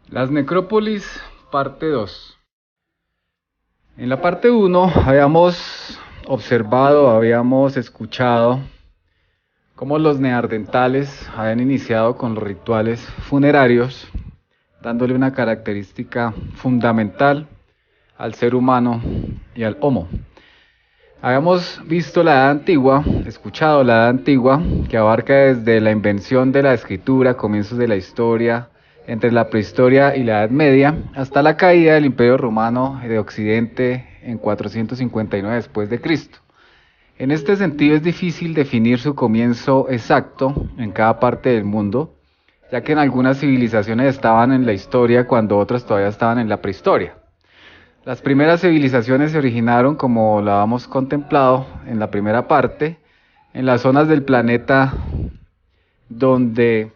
Las necrópolis, parte 2. En la parte 1 habíamos observado, habíamos escuchado cómo los neandertales habían iniciado con los rituales funerarios, dándole una característica fundamental al ser humano y al Homo. Habíamos visto la Edad Antigua, escuchado la Edad Antigua, que abarca desde la invención de la escritura, comienzos de la historia, entre la prehistoria y la Edad Media, hasta la caída del Imperio Romano de Occidente en 459 después de Cristo. En este sentido es difícil definir su comienzo exacto en cada parte del mundo, ya que en algunas civilizaciones estaban en la historia cuando otras todavía estaban en la prehistoria. Las primeras civilizaciones se originaron, como lo habíamos contemplado en la primera parte, en las zonas del planeta donde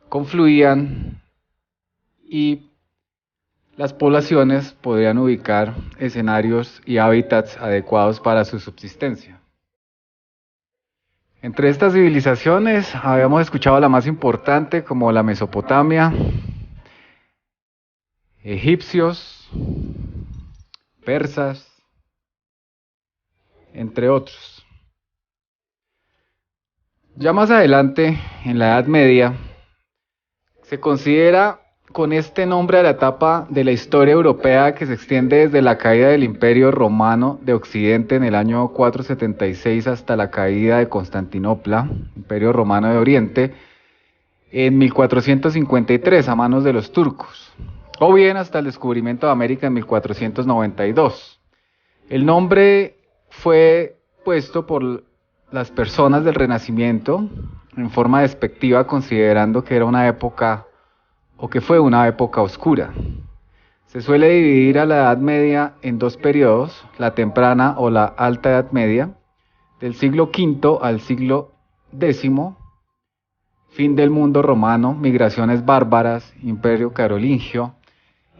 confluían y las poblaciones podrían ubicar escenarios y hábitats adecuados para su subsistencia. Entre estas civilizaciones habíamos escuchado la más importante, como la Mesopotamia, egipcios, persas, entre otros. Ya más adelante, en la Edad Media, se considera con este nombre a la etapa de la historia europea que se extiende desde la caída del Imperio Romano de Occidente en el año 476 hasta la caída de Constantinopla, Imperio Romano de Oriente, en 1453 a manos de los turcos, o bien hasta el descubrimiento de América en 1492. El nombre fue puesto por las personas del Renacimiento en forma despectiva, considerando que era una época o que fue una época oscura. Se suele dividir a la Edad Media en dos periodos, la temprana o la alta Edad Media, del siglo V al siglo X, fin del mundo romano, migraciones bárbaras, imperio carolingio,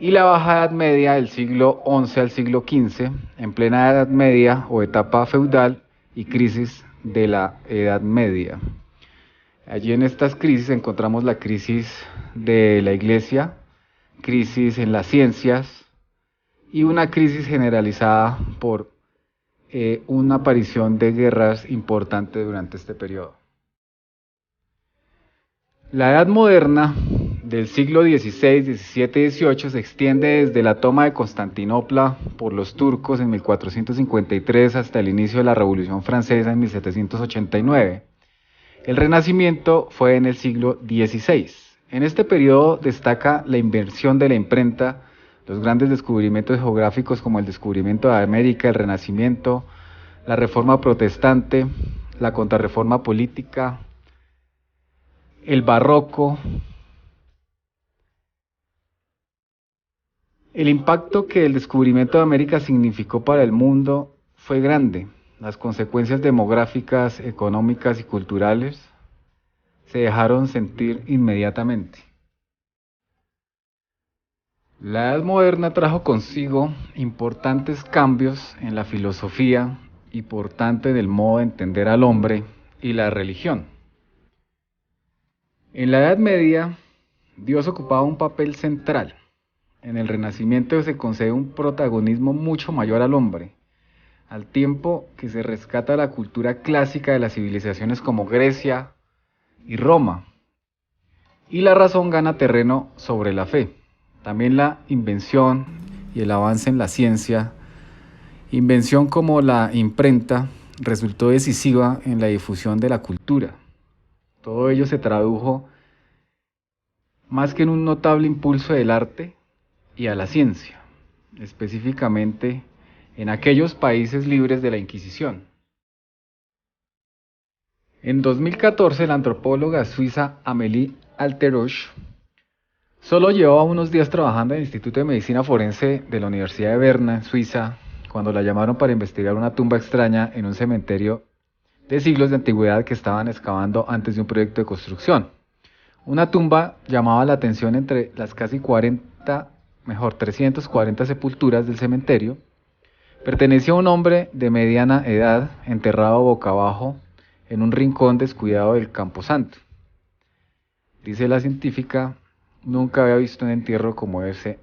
y la baja Edad Media del siglo XI al siglo XV, en plena Edad Media o etapa feudal y crisis de la Edad Media. Allí en estas crisis encontramos la crisis de la Iglesia, crisis en las ciencias y una crisis generalizada por una aparición de guerras importantes durante este periodo. La Edad Moderna del siglo XVI, XVII y XVIII se extiende desde la toma de Constantinopla por los turcos en 1453 hasta el inicio de la Revolución Francesa en 1789. El Renacimiento fue en el siglo XVI. En este periodo destaca la invención de la imprenta, los grandes descubrimientos geográficos como el descubrimiento de América, el Renacimiento, la Reforma Protestante, la Contrarreforma Política, el Barroco. El impacto que el descubrimiento de América significó para el mundo fue grande. Las consecuencias demográficas, económicas y culturales se dejaron sentir inmediatamente. La Edad Moderna trajo consigo importantes cambios en la filosofía y por tanto en el modo de entender al hombre y la religión. En la Edad Media, Dios ocupaba un papel central. En el Renacimiento se concede un protagonismo mucho mayor al hombre, al tiempo que se rescata la cultura clásica de las civilizaciones como Grecia y Roma, y la razón gana terreno sobre la fe. También la invención y el avance en la ciencia, invención como la imprenta, resultó decisiva en la difusión de la cultura. Todo ello se tradujo más que en un notable impulso del arte y a la ciencia, específicamente en aquellos países libres de la Inquisición. En 2014, la antropóloga suiza Amélie Alteroche solo llevaba unos días trabajando en el Instituto de Medicina Forense de la Universidad de Berna, en Suiza, cuando la llamaron para investigar una tumba extraña en un cementerio de siglos de antigüedad que estaban excavando antes de un proyecto de construcción. Una tumba llamaba la atención entre las casi 340 sepulturas del cementerio. Pertenecía a un hombre de mediana edad, enterrado boca abajo en un rincón descuidado del camposanto. Dice la científica Nunca había visto un entierro como ese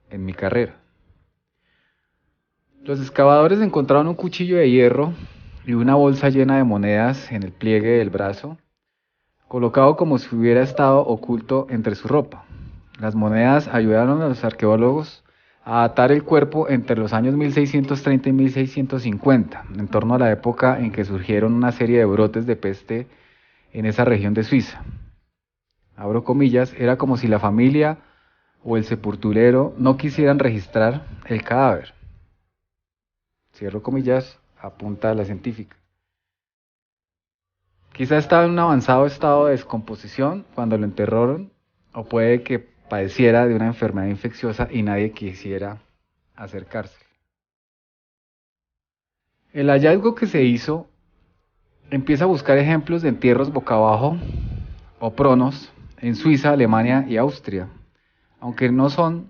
en mi carrera. Los excavadores encontraron un cuchillo de hierro y una bolsa llena de monedas en el pliegue del brazo, colocado como si hubiera estado oculto entre su ropa. Las monedas ayudaron a los arqueólogos a datar el cuerpo entre los años 1630 y 1650, en torno a la época en que surgieron una serie de brotes de peste en esa región de Suiza. Abro comillas, era como si la familia o el sepulturero no quisieran registrar el cadáver. Cierro comillas, apunta la científica. Quizá estaba en un avanzado estado de descomposición cuando lo enterraron, o puede que padeciera de una enfermedad infecciosa y nadie quisiera acercarse. El hallazgo que se hizo empieza a buscar ejemplos de entierros boca abajo o pronos en Suiza, Alemania y Austria, aunque no son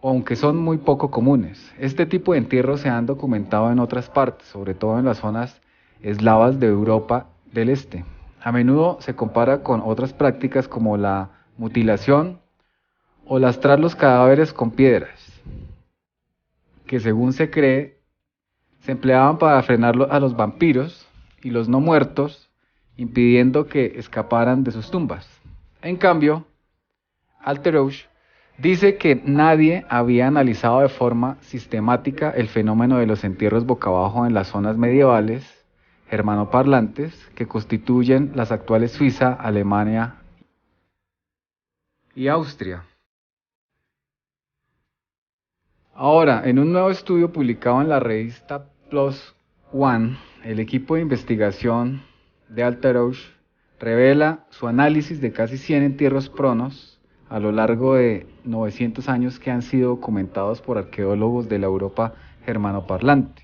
aunque son muy poco comunes. Este tipo de entierros se han documentado en otras partes, sobre todo en las zonas eslavas de Europa del Este. A menudo se compara con otras prácticas como la mutilación o lastrar los cadáveres con piedras, que según se cree se empleaban para frenar a los vampiros y los no muertos, impidiendo que escaparan de sus tumbas. En cambio, Alterouche dice que nadie había analizado de forma sistemática el fenómeno de los entierros boca abajo en las zonas medievales germanoparlantes que constituyen las actuales Suiza, Alemania y Austria. Ahora, en un nuevo estudio publicado en la revista PLOS ONE, el equipo de investigación de Alterouche revela su análisis de casi 100 entierros pronos a lo largo de 900 años que han sido documentados por arqueólogos de la Europa germanoparlante.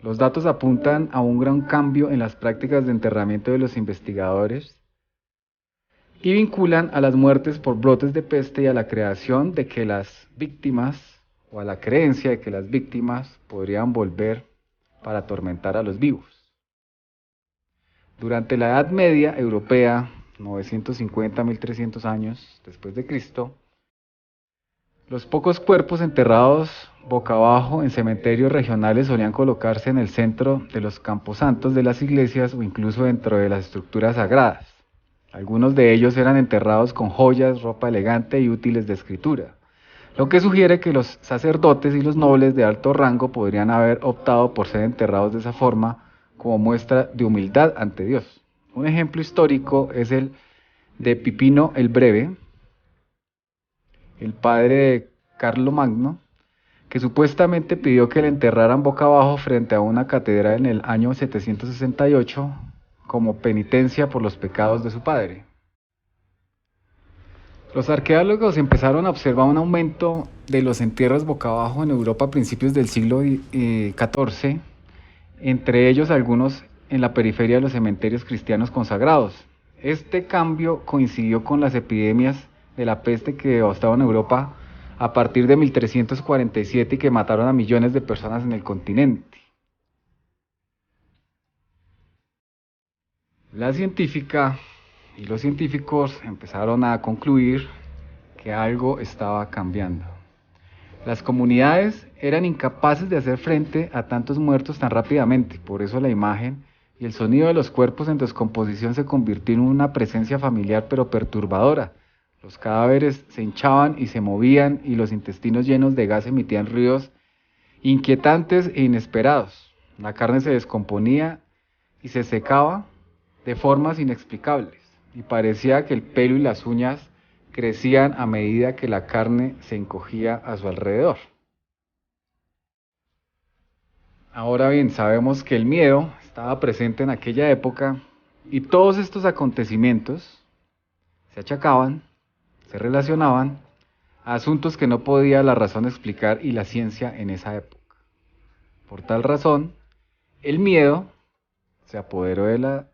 Los datos apuntan a un gran cambio en las prácticas de enterramiento de los investigadores y vinculan a las muertes por brotes de peste y a la creación de que las víctimas, o a la creencia de que las víctimas podrían volver para atormentar a los vivos. Durante la Edad Media europea, 950-1300 años después de Cristo, los pocos cuerpos enterrados boca abajo en cementerios regionales solían colocarse en el centro de los camposantos de las iglesias o incluso dentro de las estructuras sagradas. Algunos de ellos eran enterrados con joyas, ropa elegante y útiles de escritura, lo que sugiere que los sacerdotes y los nobles de alto rango podrían haber optado por ser enterrados de esa forma como muestra de humildad ante Dios. Un ejemplo histórico es el de Pipino el Breve, el padre de Carlomagno, que supuestamente pidió que le enterraran boca abajo frente a una catedral en el año 768 como penitencia por los pecados de su padre. Los arqueólogos empezaron a observar un aumento de los entierros boca abajo en Europa a principios del siglo XIV, entre ellos algunos en la periferia de los cementerios cristianos consagrados. Este cambio coincidió con las epidemias de la peste que devastaron Europa a partir de 1347 y que mataron a millones de personas en el continente. La científica y los científicos empezaron a concluir que algo estaba cambiando. Las comunidades eran incapaces de hacer frente a tantos muertos tan rápidamente, por eso la imagen y el sonido de los cuerpos en descomposición se convirtió en una presencia familiar pero perturbadora. Los cadáveres se hinchaban y se movían y los intestinos llenos de gas emitían ruidos inquietantes e inesperados. La carne se descomponía y se secaba de formas inexplicables y parecía que el pelo y las uñas crecían a medida que la carne se encogía a su alrededor. Ahora bien, sabemos que el miedo estaba presente en aquella época y todos estos acontecimientos se achacaban, se relacionaban a asuntos que no podía la razón explicar y la ciencia en esa época. Por tal razón, el miedo se apoderó de la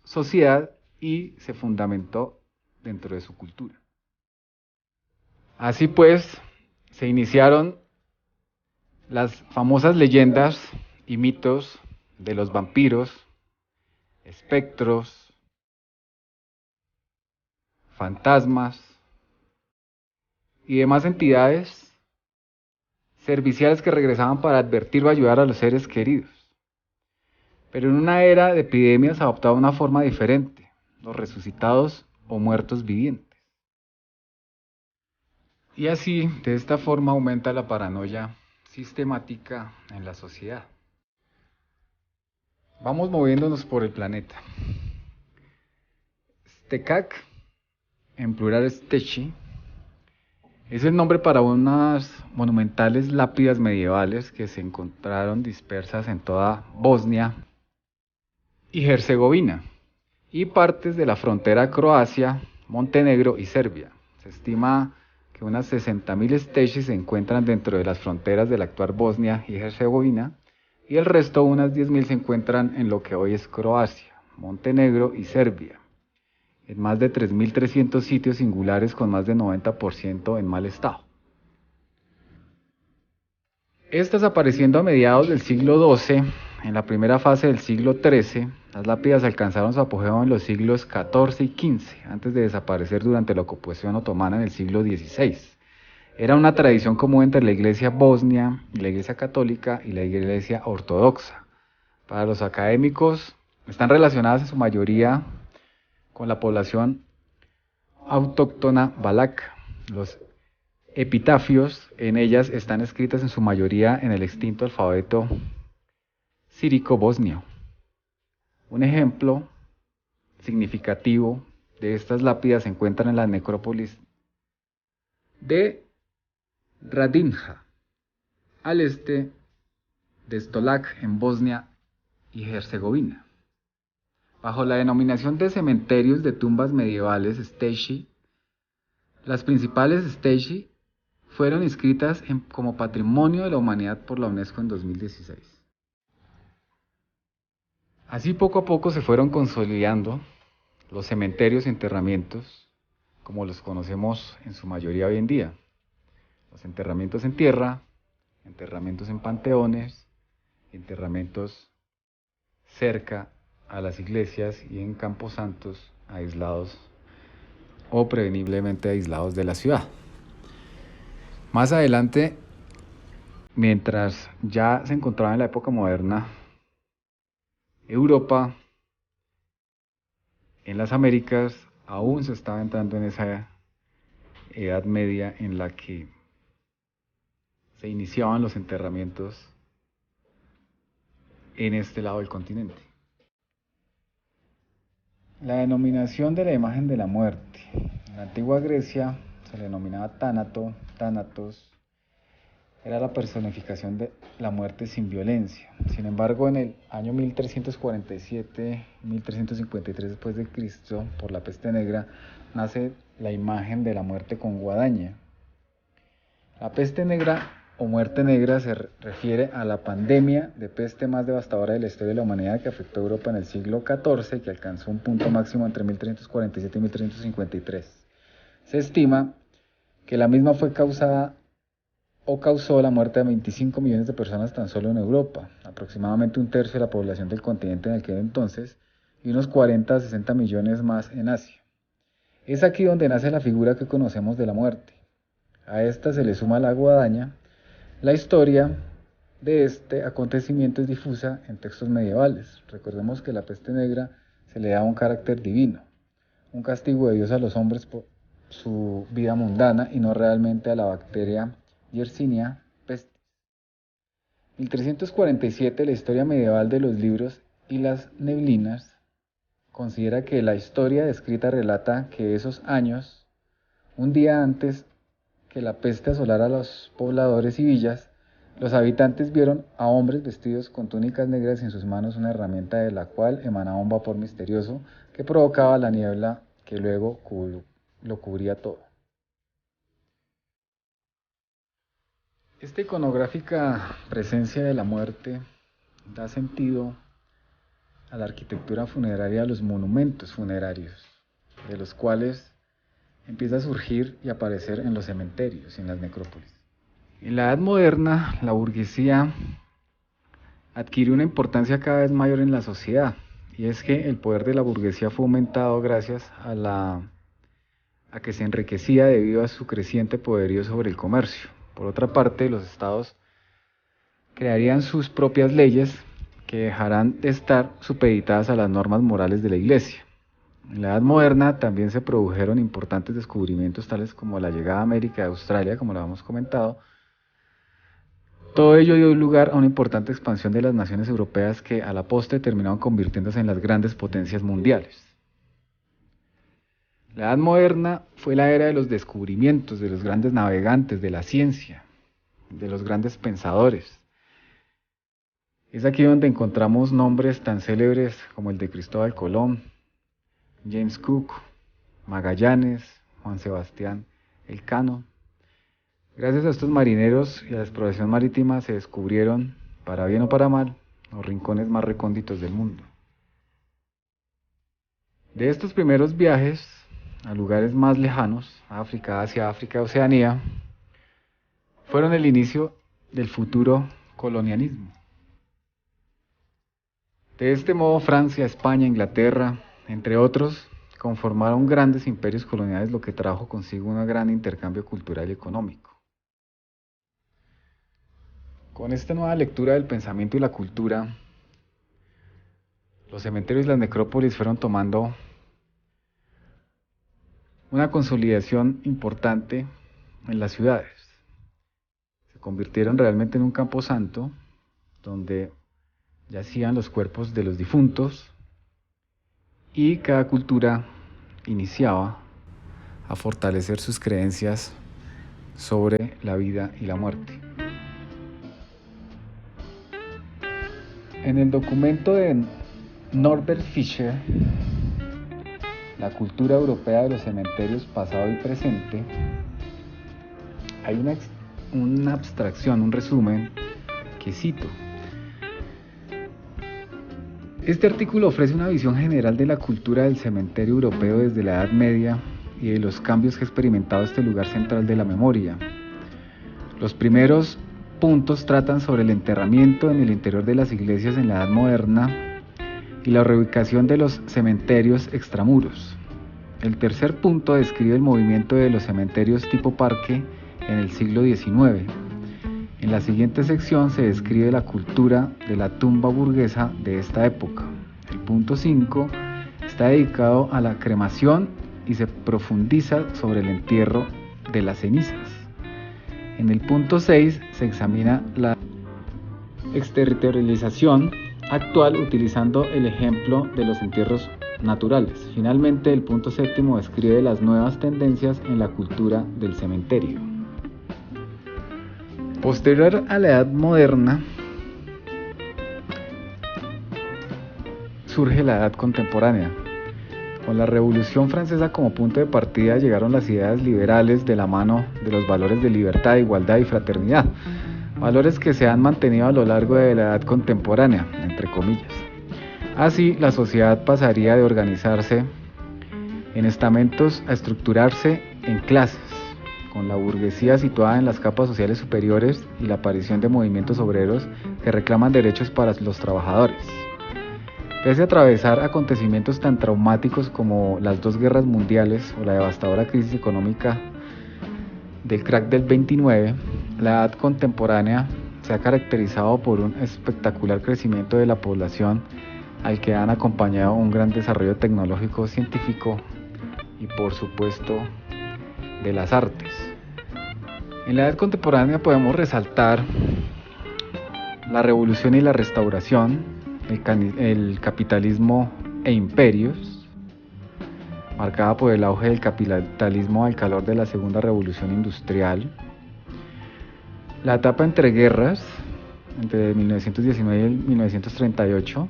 sociedad y se fundamentó dentro de su cultura. Así pues, se iniciaron las famosas leyendas y mitos de los vampiros, espectros, fantasmas y demás entidades serviciales que regresaban para advertir o ayudar a los seres queridos. Pero en una era de epidemias adoptaba una forma diferente, los resucitados o muertos vivientes. Y así, de esta forma aumenta la paranoia sistemática en la sociedad. Vamos moviéndonos por el planeta. Stekak, en plural Stechi, es el nombre para unas monumentales lápidas medievales que se encontraron dispersas en toda Bosnia y Herzegovina y partes de la frontera Croacia, Montenegro y Serbia. Se estima que unas 60.000 stechis se encuentran dentro de las fronteras de la actual Bosnia y Herzegovina y el resto, unas 10.000, se encuentran en lo que hoy es Croacia, Montenegro y Serbia, en más de 3.300 sitios singulares con más de 90% en mal estado. Estas apareciendo a mediados del siglo XII, en la primera fase del siglo XIII, las lápidas alcanzaron su apogeo en los siglos XIV y XV, antes de desaparecer durante la ocupación otomana en el siglo XVI. Era una tradición común entre la Iglesia bosnia, la Iglesia católica y la Iglesia ortodoxa. Para los académicos, están relacionadas en su mayoría con la población autóctona valaca. Los epitafios en ellas están escritas en su mayoría en el extinto alfabeto sírico bosnio. Un ejemplo significativo de estas lápidas se encuentra en la necrópolis de Radinja, al este de Stolac, en Bosnia y Herzegovina. Bajo la denominación de cementerios de tumbas medievales Stechi, las principales Stechi fueron inscritas como Patrimonio de la Humanidad por la UNESCO en 2016. Así poco a poco se fueron consolidando los cementerios y enterramientos como los conocemos en su mayoría hoy en día. Los enterramientos en tierra, enterramientos en panteones, enterramientos cerca a las iglesias y en camposantos aislados o preveniblemente aislados de la ciudad. Más adelante, mientras ya se encontraba en la época moderna, Europa, en las Américas, aún se estaba entrando en esa Edad Media en la que se iniciaban los enterramientos en este lado del continente. La denominación de la imagen de la muerte. En la antigua Grecia se le denominaba Tánato, Tánatos. Era la personificación de la muerte sin violencia. Sin embargo, en el año 1347-1353 después de Cristo, por la peste negra, nace la imagen de la muerte con guadaña. La peste negra o muerte negra se refiere a la pandemia de peste más devastadora de la historia de la humanidad que afectó a Europa en el siglo XIV y que alcanzó un punto máximo entre 1347 y 1353. Se estima que la misma fue causó la muerte de 25 millones de personas tan solo en Europa, aproximadamente un tercio de la población del continente en aquel entonces, y unos 40 a 60 millones más en Asia. Es aquí donde nace la figura que conocemos de la muerte. A esta se le suma la guadaña. La historia de este acontecimiento es difusa en textos medievales. Recordemos que la peste negra se le da un carácter divino, un castigo de Dios a los hombres por su vida mundana y no realmente a la bacteria Yersinia pestis. 1347, la historia medieval de los libros y las neblinas considera que la historia descrita relata que esos años, un día antes que la peste asolara a los pobladores y villas, los habitantes vieron a hombres vestidos con túnicas negras y en sus manos una herramienta de la cual emanaba un vapor misterioso que provocaba la niebla que luego lo cubría todo. Esta iconográfica presencia de la muerte da sentido a la arquitectura funeraria, a los monumentos funerarios, de los cuales empieza a surgir y aparecer en los cementerios y en las necrópolis. En la Edad Moderna, la burguesía adquirió una importancia cada vez mayor en la sociedad, y es que el poder de la burguesía fue aumentado gracias a la a que se enriquecía debido a su creciente poderío sobre el comercio. Por otra parte, los estados crearían sus propias leyes que dejarán de estar supeditadas a las normas morales de la Iglesia. En la Edad Moderna también se produjeron importantes descubrimientos tales como la llegada a América de Australia, como lo habíamos comentado. Todo ello dio lugar a una importante expansión de las naciones europeas que a la postre terminaron convirtiéndose en las grandes potencias mundiales. La Edad Moderna fue la era de los descubrimientos, de los grandes navegantes, de la ciencia, de los grandes pensadores. Es aquí donde encontramos nombres tan célebres como el de Cristóbal Colón, James Cook, Magallanes, Juan Sebastián Elcano. Gracias a estos marineros y a la exploración marítima se descubrieron, para bien o para mal, los rincones más recónditos del mundo. De estos primeros viajes a lugares más lejanos, África, Asia, África, Oceanía, fueron el inicio del futuro colonialismo. De este modo, Francia, España, Inglaterra, entre otros, conformaron grandes imperios coloniales, lo que trajo consigo un gran intercambio cultural y económico. Con esta nueva lectura del pensamiento y la cultura, los cementerios y las necrópolis fueron tomando una consolidación importante en las ciudades. Se convirtieron realmente en un camposanto donde yacían los cuerpos de los difuntos y cada cultura iniciaba a fortalecer sus creencias sobre la vida y la muerte. En el documento de Norbert Fischer, La cultura europea de los cementerios pasado y presente, hay una abstracción, un resumen que cito. Este artículo ofrece una visión general de la cultura del cementerio europeo desde la Edad Media y de los cambios que ha experimentado este lugar central de la memoria. Los primeros puntos tratan sobre el enterramiento en el interior de las iglesias en la Edad Moderna y la reubicación de los cementerios extramuros. El tercer punto describe el movimiento de los cementerios tipo parque en el siglo XIX. En la siguiente sección se describe la cultura de la tumba burguesa de esta época. El punto 5 está dedicado a la cremación y se profundiza sobre el entierro de las cenizas. En el punto 6 se examina la exterritorialización actual utilizando el ejemplo de los entierros naturales. Finalmente, el punto 7 describe las nuevas tendencias en la cultura del cementerio. Posterior a la Edad Moderna, surge la Edad Contemporánea. Con la Revolución Francesa como punto de partida llegaron las ideas liberales de la mano de los valores de libertad, igualdad y fraternidad, valores que se han mantenido a lo largo de la Edad Contemporánea, entre comillas. Así, la sociedad pasaría de organizarse en estamentos a estructurarse en clases, con la burguesía situada en las capas sociales superiores y la aparición de movimientos obreros que reclaman derechos para los trabajadores. Pese a atravesar acontecimientos tan traumáticos como las dos guerras mundiales o la devastadora crisis económica del crack del 29, la edad contemporánea se ha caracterizado por un espectacular crecimiento de la población al que han acompañado un gran desarrollo tecnológico, científico y por supuesto de las artes. En la edad contemporánea podemos resaltar la revolución y la restauración, el capitalismo e imperios, marcada por el auge del capitalismo al calor de la segunda revolución industrial, la etapa entre guerras, entre 1919 y 1938,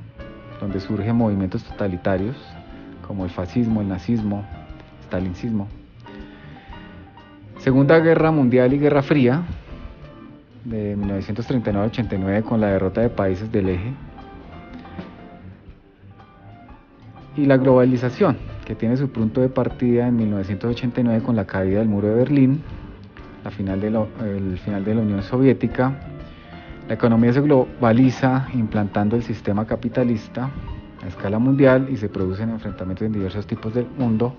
donde surgen movimientos totalitarios como el fascismo, el nazismo, el stalinismo, Segunda Guerra Mundial y Guerra Fría, de 1939 a 89 con la derrota de países del eje, y la globalización, que tiene su punto de partida en 1989 con la caída del muro de Berlín, el final de la Unión Soviética. La economía se globaliza implantando el sistema capitalista a escala mundial y se producen enfrentamientos en diversos tipos del mundo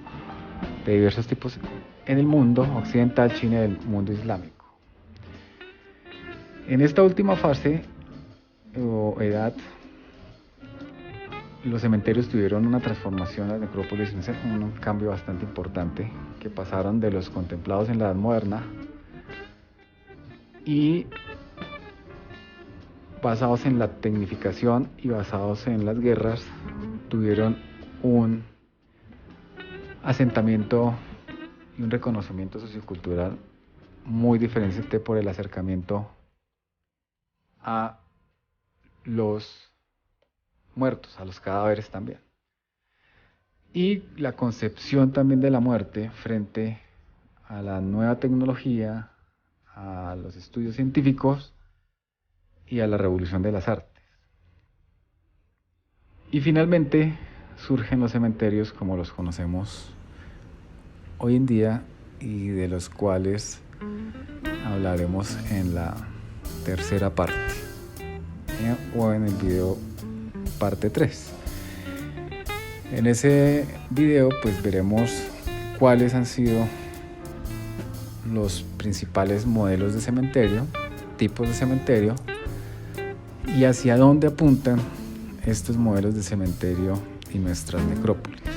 de diversos tipos en el mundo occidental, China y el mundo islámico. En esta última fase o edad, los cementerios tuvieron una transformación, las necrópolis, un cambio bastante importante, que pasaron de los contemplados en la Edad Moderna y basados en la tecnificación y basados en las guerras, tuvieron un asentamiento y un reconocimiento sociocultural muy diferente por el acercamiento a los muertos, a los cadáveres también. Y la concepción también de la muerte frente a la nueva tecnología, a los estudios científicos y a la revolución de las artes. Y finalmente surgen los cementerios como los conocemos hoy en día y de los cuales hablaremos en la tercera parte o en el video parte 3. En ese video pues veremos cuáles han sido los principales modelos de cementerio, tipos de cementerio y hacia dónde apuntan estos modelos de cementerio y nuestras necrópolis.